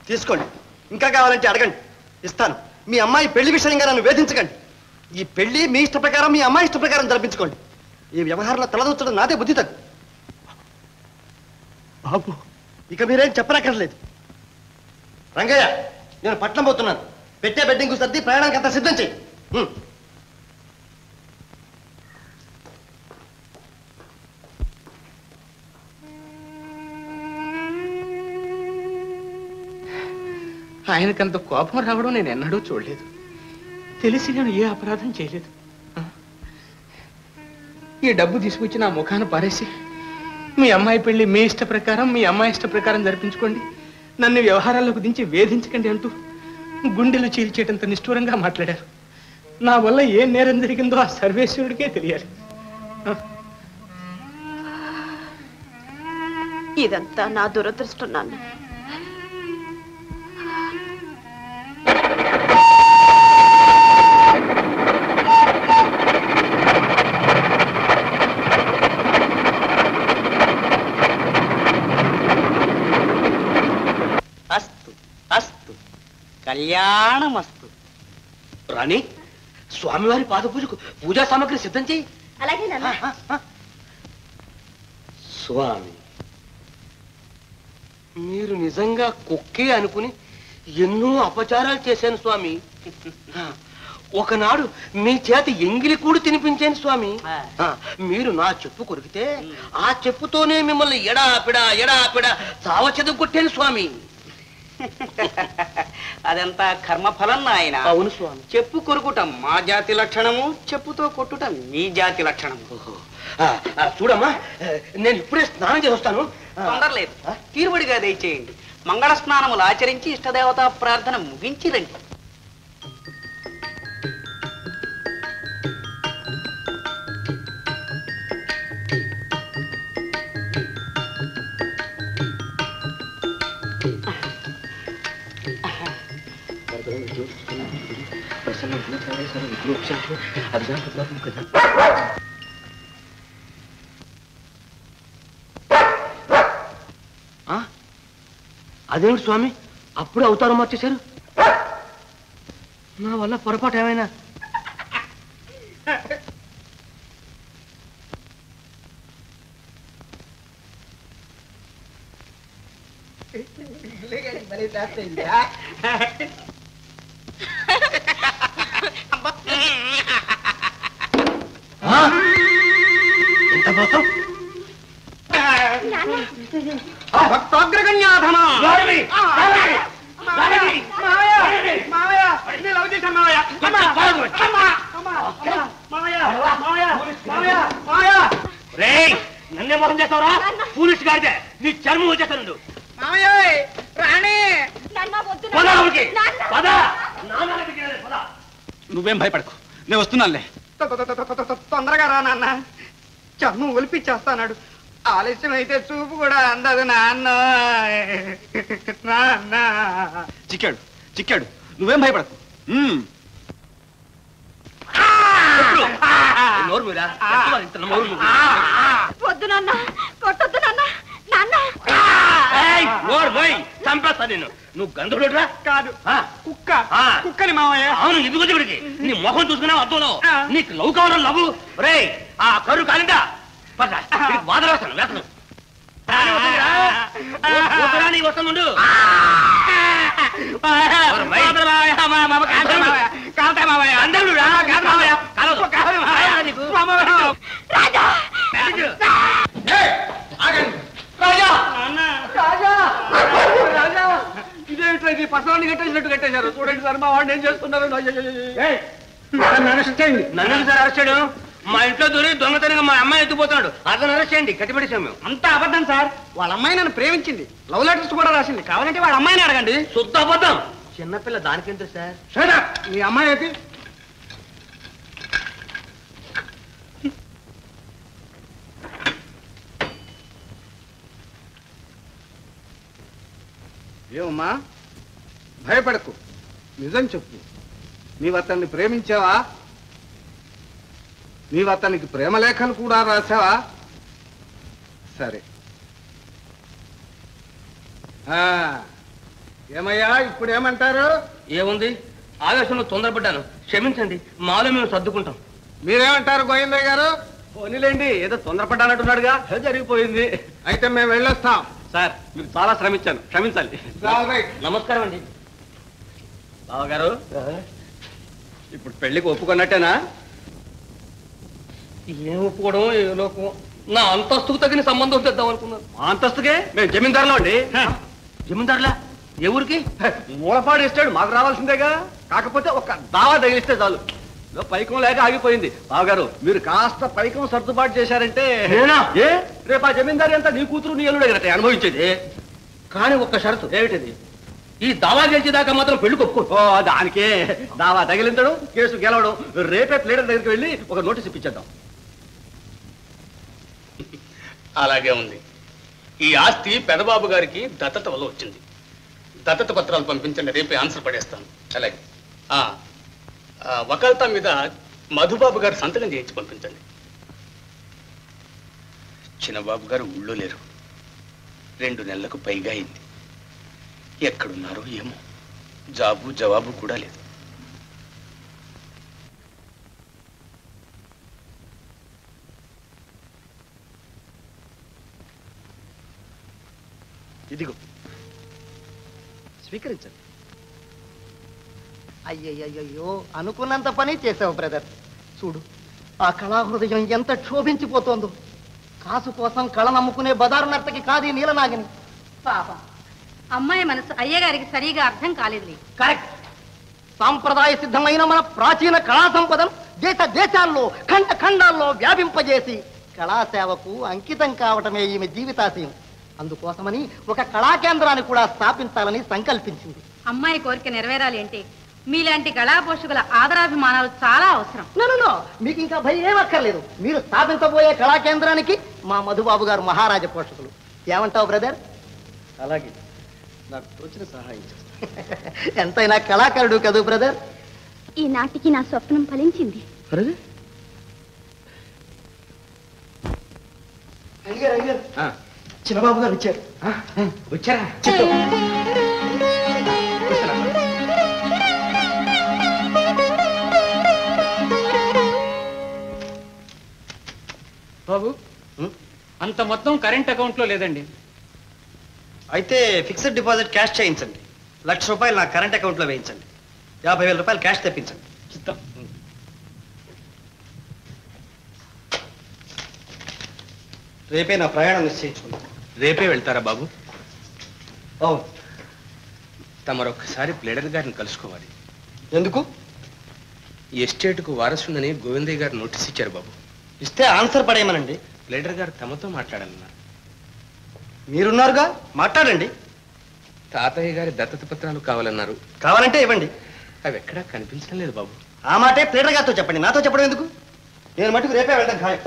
తీసుకోండి, ఇంకా కావాలంటే అడగండి, ఇస్తాను. మీ అమ్మాయి పెళ్లి విషయంగా నన్ను వేధించకండి. ఈ పెళ్లి మీ ఇష్ట ప్రకారం, మీ అమ్మాయి ఇష్ట ప్రకారం జరిపించుకోండి. ఈ వ్యవహారంలో తలదూర్చడం నాదే బుద్ధి తగ్గు. బాబు, ఇక మీరేం చెప్పనక్కర్లేదు. రంగయ్య, నేను పట్నం పోతున్నాను. పెట్టే బెడ్డింగ్ సర్ది ప్రయాణానికి అంతా సిద్ధం చెయ్యి. ఆయనకంత కోపం రావడం నేను ఎన్నడూ చూడలేదు. తెలిసి నేను ఏ అపరాధం చేయలేదు. ఈ డబ్బు తీసుకొచ్చి నా ముఖాన పారేసి మీ అమ్మాయి పెళ్లి మీ ఇష్ట ప్రకారం, మీ అమ్మాయి ఇష్ట ప్రకారం జరిపించుకోండి, నన్ను వ్యవహారాల్లోకి దించి వేధించకండి అంటూ గుండెలు చీల్చేటంత నిష్ఠూరంగా మాట్లాడారు. నా వల్ల ఏ నేరం జరిగిందో ఆ సర్వేశ్వరుడికే తెలియాలి. ఇదంతా నా దురదృష్టం నాన్న. కళ్యాణమస్తు. రాణి, స్వామివారి పాద పూజకు పూజా సామగ్రి సిద్ధం చేయి. అలాగే స్వామి, మీరు నిజంగా కుక్కే అనుకుని ఎన్నో అపచారాలు చేశాను స్వామి. ఒకనాడు మీ చేత ఎంగిలి కూడు తినిపించాను స్వామి. మీరు నా చెప్పు కొరికితే ఆ చెప్పుతోనే మిమ్మల్ని ఎడాపిడా చావచెదు కొట్టాను స్వామి. అదంతా కర్మఫలం నాయన. అవును స్వామి. చెప్పు కొరుకుట మా జాతి లక్షణము, చెప్పుతో కొట్టుట మీ జాతి లక్షణము. చూడమ్మా, నేను ఇప్పుడే స్నానం చేసి వస్తాను. తొందరలేదు, తీరుబడిగా దయచేయండి. మంగళ స్నానములు ఆచరించి ఇష్టదేవతా ప్రార్థన ముగించి రండి. అదేమిటి స్వామి, అప్పుడు అవతారం మార్చేశారు? నా వల్ల పొరపాటు ఏమైనా? భక్తోగ్రగణ్యాధమా నన్నే మోసం చేస్తావరా? పోలీసు గారిదే నీ చర్మం వచ్చేస్తాను. నువ్వేం భయపడకు, నేను వస్తున్నానులే. తొందరగా రా నాన్న, చర్మం ఒలిపిచ్చేస్తాడు. ఆలస్యం అయితే చూపు కూడా అందదు నాన్న. చిక్కాడు, నువ్వేం భయపడకు. వద్దు నాన్న, కొట్టొద్దు నాన్న. నాన్న చంపేస్తా నేను. నువ్వు గంధుడురా? కాదు, కుక్కని మావయ్య. అవును, ఎందుకు వచ్చి నీ ముఖం చూసుకున్నావు అద్దంలో. నీకు లవ్ కావడం లవ్. రే, ఆ కరు కాలిందా వాదరాస్తాను వేతను వస్తుండు. ఇదేంటి పసరాన్ని కట్టేసినట్టు కట్టేశారు? చూడండి సార్, మా వాడిని ఏం చేస్తున్నారు? నన్ను సార్ అరెస్ట్ చేయడం? మా ఇంట్లో దూరి దొంగతనంగా మా అమ్మాయి ఎత్తుపోతున్నాడు, అతను అరెస్ట్ చేయండి. కట్టిపడేసాం మేము. అంతా అబద్ధం సార్. వాళ్ళ అమ్మాయి నన్ను ప్రేమించింది, లవ్ లెటర్స్ కూడా రాసింది. కావాలంటే వాళ్ళ అమ్మాయిని అడగండి. శుద్ధ అబద్ధం. చిన్నపిల్ల దానికెంత సార్? సరే, మీ అమ్మాయి అయితే ఏమమ్మా, భయపడకు, నిజం చెప్పు. నీవు అతన్ని ప్రేమించావా? నీవు అతనికి ప్రేమలేఖలు కూడా రాసావా? సరే. ఏమయ్యా ఇప్పుడు ఏమంటారు? ఏముంది, ఆవేశంలో తొందరపడ్డాను, క్షమించండి. మాలో మేము సర్దుకుంటాం. మీరేమంటారు గోవిందయ్య గారు? పోనీలేండి, ఏదో తొందరపడ్డానంటున్నాడుగా, జరిగిపోయింది. అయితే మేము వెళ్ళొస్తాం. సార్, మీకు చాలా శ్రమించాను, క్షమించాలి. నమస్కారం అండి. బావగారు, ఇప్పుడు పెళ్లికి ఒప్పుకున్నట్టేనా? ఏం ఒప్పుకోవడం, ఏ లోకం. నా అంతస్తుకు తగిన సంబంధం తెద్దాం అనుకున్నాను. మా అంతస్తుకే మేము జమీందారులో అండి. జమీందారులా? ఏ ఊరికి? మూలపాడు ఇస్తాడు, మాకు రావాల్సిందేగా. కాకపోతే ఒక దావా తగిలిస్తే చాలు. పైకం లేక ఆగిపోయింది. బావగారు, మీరు కాస్త పైకం సర్దుబాటు చేశారంటే ఏ రేపు ఆ జమీందారి అంతా నీ కూతురు నీ అల్లుడే కదా అనుభవించేది. కానీ ఒక్క షరతు. ఏమిటది? ఈ దావా గెలిచేదాకా మాత్రం పెళ్లి ఒప్పుకో. దానికే దావా తగిలించడం, కేసు గెలవడం. రేపే ప్లేడర్ దగ్గరికి వెళ్ళి ఒక నోటీస్ ఇప్పించేద్దాం. అలాగే ఉంది. ఈ ఆస్తి పెదబాబు గారికి దత్తత వల్ల వచ్చింది. దత్తత పత్రాలు పంపించండి, రేపే ఆన్సర్ పడేస్తాను. అలాగే వకాల్తా మీద మధుబాబు గారు సంతకం చేయించి పంపించండి. చిన్నబాబు గారు ఊళ్ళో లేరు, 2 నెలలకు పైగా అయింది. ఎక్కడున్నారో ఏమో, జాబు జవాబు కూడా లేదు. ఇదిగో స్వీకరించండి. అయ్యయ్యో, అనుకున్నంత పని చేసావు బ్రదర్. చూడు, ఆ కళాహృదయం ఎంత క్షోభించిపోతోందో. కాసు కోసం కళ నమ్ముకునే బజారు నర్తకి కాదు ఈ నీలనాగిని. పాపం, అమ్మాయి మనసు అయ్యగారికి సరిగా అర్థం కాలేదు. కరెక్ట్. సాంప్రదాయ సిద్ధమైన మన ప్రాచీన కళా సంపదను దేశ దేశాల్లో ఖండ ఖండాల్లో వ్యాపింపజేసి కళాసేవకు అంకితం కావటమే ఈమె జీవితాశయం. అందుకోసమని ఒక కళా కేంద్రాన్ని కూడా స్థాపించాలని సంకల్పించింది. అమ్మాయి కోరిక నెరవేరాలి అంటే మీలాంటి కళాపోషకుల ఆదరాభిమానాలు చాలా అవసరం. నో, మీకు ఇంకా భయం ఏమక్కర్లేదు. మీరు స్థాపించబోయే కళా కేంద్రానికి మా మధుబాబు గారు మహారాజ పోషకులు. ఏమంటావు బ్రదర్? అలాగే, నాకు తోచిన సహాయం చేస్తాను. ఎంతైనా కళాకారుడు కదూ బ్రదర్. ఈ నాటికి నా స్వప్నం ఫలించింది. చిన్నబాబు గారు వచ్చారు. వచ్చారా? బాబు, అంత మొత్తం కరెంట్ అకౌంట్ లో లేదండి. అయితే ఫిక్స్డ్ డిపాజిట్ క్యాష్ చేయించండి. ₹1,00,000 నా కరెంట్ అకౌంట్లో వేయించండి. ₹50,000 క్యాష్ తెప్పించండి. రేపే నా ప్రయాణం నిశ్చయించుకున్నాను. రేపే వెళ్తారా బాబు? అవును. తమరొక్కసారి ప్లేడర్ గారిని కలుసుకోవాలి. ఎందుకు? ఎస్టేట్కు వారసుండని గోవిందయ్య గారు నోటీస్ ఇచ్చారు బాబు. ఇస్తే ఆన్సర్ పడేయమనండి. ప్లేడర్ గారు తమతో మాట్లాడాలన్నారు. మీరున్నారుగా, మాట్లాడండి. తాతయ్య గారి దత్తత పత్రాలు కావాలన్నారు. కావాలంటే ఇవ్వండి. అవి ఎక్కడా కనిపించడం లేదు బాబు. ఆ మాటే ప్లేడర్ గారితో చెప్పండి, నాతో చెప్పడం ఎందుకు? నేను మటుకు రేపే వెళ్ళడం ఖాయం.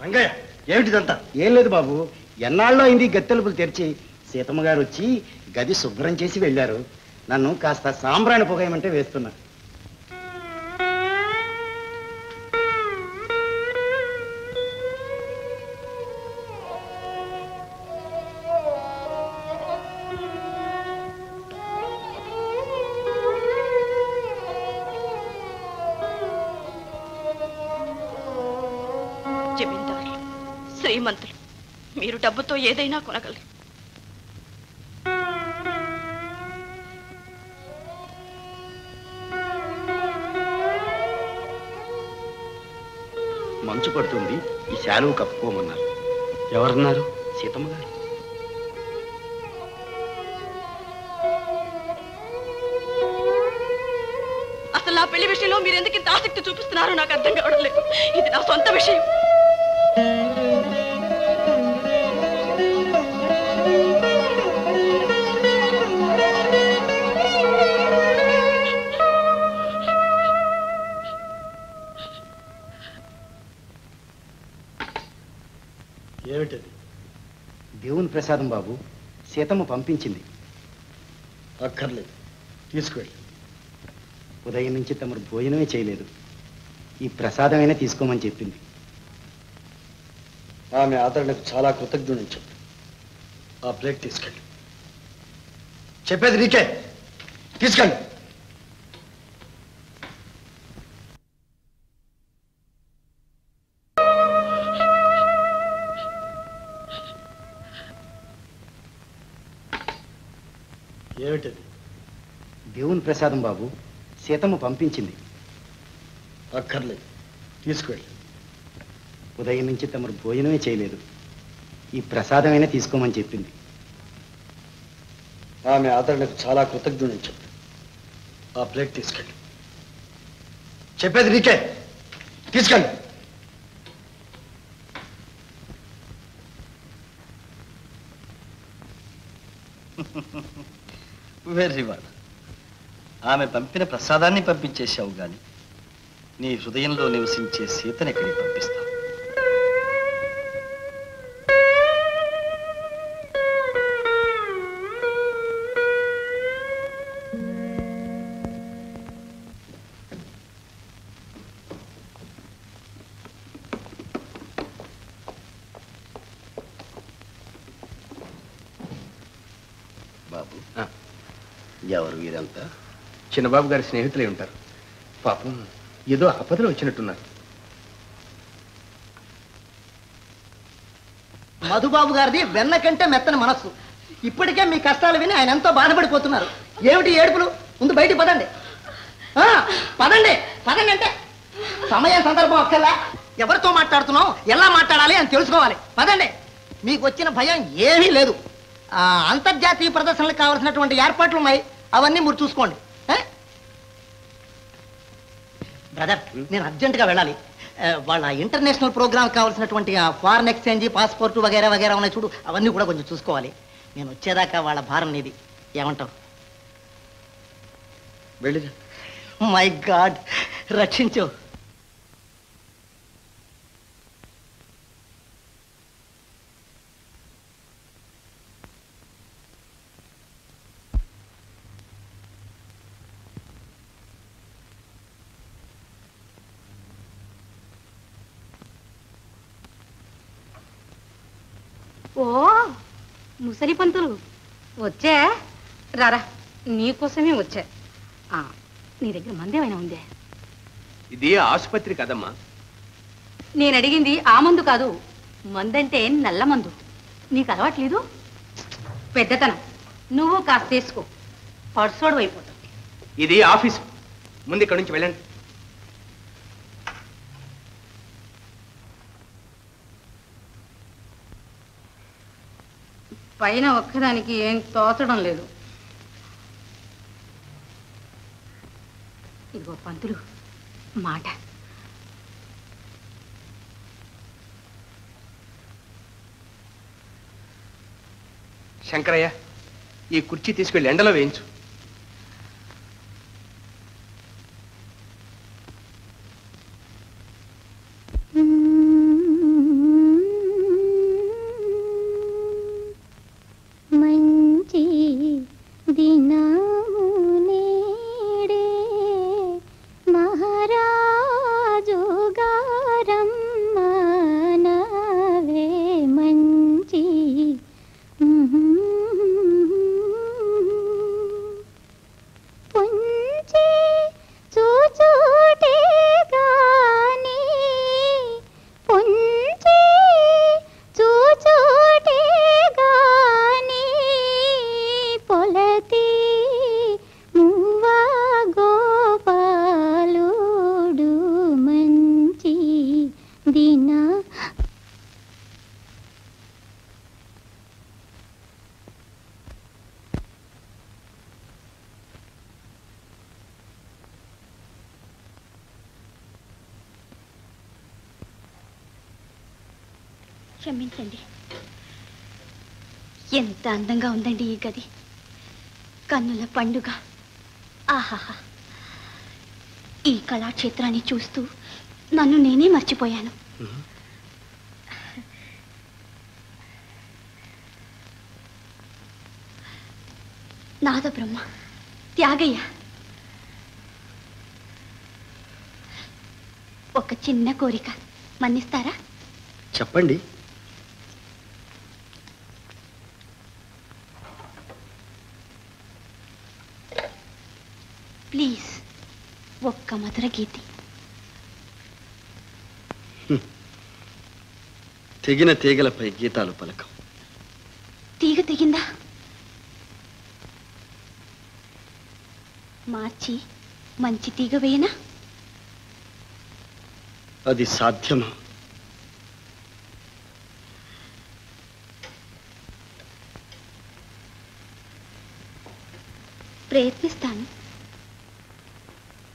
రంగయ్య, ఏమిటిదంతా? ఏం లేదు బాబు, ఎన్నాళ్ళలో అయింది గత్తెలుపులు తెరిచి. సీతమ్మ గారు వచ్చి గది శుభ్రం చేసి వెళ్ళారు. నన్ను కాస్త సాంబ్రాణి పొగయమంటే వేస్తున్నా. జమీందారులు, శ్రీమంతులు, మీరు డబ్బుతో ఏదైనా కొనగలరు. మంచు పడుతుంది, ఈ శాలువు కప్పుకోమన్నారు. ఎవరన్నారు? సీతమ్మ గారు. అసలు నా పెళ్లి విషయంలో మీరు ఎందుకు ఇంత ఆసక్తి చూపిస్తున్నారో నాకు అర్థం కావడం లేదు. ఇది నా సొంత విషయం. ఏమిటది? దేవుని ప్రసాదం బాబు, సీతమ్మ పంపించింది. అక్కర్లేదు, తీసుకువెళ్ళి. ఉదయం నుంచి తమరు భోజనమే చేయలేదు. ఈ ప్రసాదమైనా తీసుకోమని చెప్పింది. ఆమె ఆదరణకు చాలా కృతజ్ఞుని చెప్పు. ఆ ప్లేట్ తీసుకెళ్ళి. చెప్పేది నీకే, తీసుకెళ్ళి. ఏమిటది? దేవుని ప్రసాదం బాబు, సీతమ్మ పంపించింది. అక్కర్లేదు, తీసుకువెళ్ళి. ఉదయం నుంచి తమరు భోజనమే చేయలేదు. ఈ ప్రసాదమైనా తీసుకోమని చెప్పింది. ఆమె ఆదరణకు చాలా కృతజ్ఞుని చెప్పు. ఆ ప్లేట్ తీసుకెళ్ళి. చెప్పేది నీకే, తీసుకెళ్ళి. వెర్రి వాడు, ఆమె పంపిన ప్రసాదాన్ని పంపించేశావు గాని నీ హృదయంలో నివసించే సీతని ఎక్కడికి పంపిస్తావు? బాబు, ఎవరు వీరంతా? చిన్నబాబు గారి స్నేహితులై ఉంటారు. పాపం ఏదో ఆపదలో వచ్చినట్టున్నారు. మధుబాబు గారిది వెన్న కంటే మెత్తని మనస్సు. ఇప్పటికే మీ కష్టాలు విని ఆయన ఎంతో బాధపడిపోతున్నారు. ఏమిటి ఏడుపులు? ముందు బయటికి పదండి. పదండి పదండి అంటే సమయం సందర్భం అక్కర్లా. ఎవరితో మాట్లాడుతున్నాం, ఎలా మాట్లాడాలి అని తెలుసుకోవాలి. పదండి. మీకు వచ్చిన భయం ఏమీ లేదు. అంతర్జాతీయ ప్రదర్శనలకు కావాల్సినటువంటి ఏర్పాట్లు ఉన్నాయి, అవన్నీ మీరు చూసుకోండి. బ్రదర్, నేను అర్జెంటుగా వెళ్ళాలి. వాళ్ళ ఇంటర్నేషనల్ ప్రోగ్రామ్ కావాల్సినటువంటి ఫారెన్ ఎక్స్చేంజ్, పాస్పోర్ట్ వగేరా వగేరా ఉన్నాయి చూడు, అవన్నీ కూడా కొంచెం చూసుకోవాలి. నేను వచ్చేదాకా వాళ్ళ భారం నీది. ఏమంటావు? వెళ్ళిరా. మై గాడ్, రక్షించు. ఓ ముసలి పంతులు వచ్చా? రారా, నీకోసమే వచ్చా. నీ దగ్గర మందేమైనా ఉందే? ఇది ఆసుపత్రి కదమ్మా. నేను అడిగింది ఆ మందు కాదు, మందంటే నల్ల మందు. నీకు అలవాట్లేదు? పెద్దతనం. నువ్వు కాస్త తీసుకో, పర్సోడు అయిపోతావు. ఇది ఆఫీసు, ముందు ఇక్కడి నుంచి వెళ్ళండి. పైన ఒక్కదానికి ఏం తోచడం లేదు. ఇదిగో పంతులు మాట. శంకరయ్య, ఈ కుర్చీ తీసుకెళ్ళి ఎండలో వేయించు. మంచి దినము నేడే మహారాజు గారమ్మనవే మంచి క్షమించండి. ఎంత అందంగా ఉందండి ఈ గది. కన్నుల పండుగ. ఆహాహా! ఈ కళాక్షేత్రాన్ని చూస్తూ నన్ను నేనే మర్చిపోయాను. నాదబ్రహ్మ, త్యాగయ్య, ఒక చిన్న కోరిక మన్నిస్తారా? చెప్పండి. ప్లీజ్, ఒక్క మధుర గీతి. తెగిన తీగలపై గీతాలు పలకం. తీగ తెగిందా? మార్చి మంచి తీగ వేయనా? అది సాధ్యమా? ప్రయత్నిస్తాను.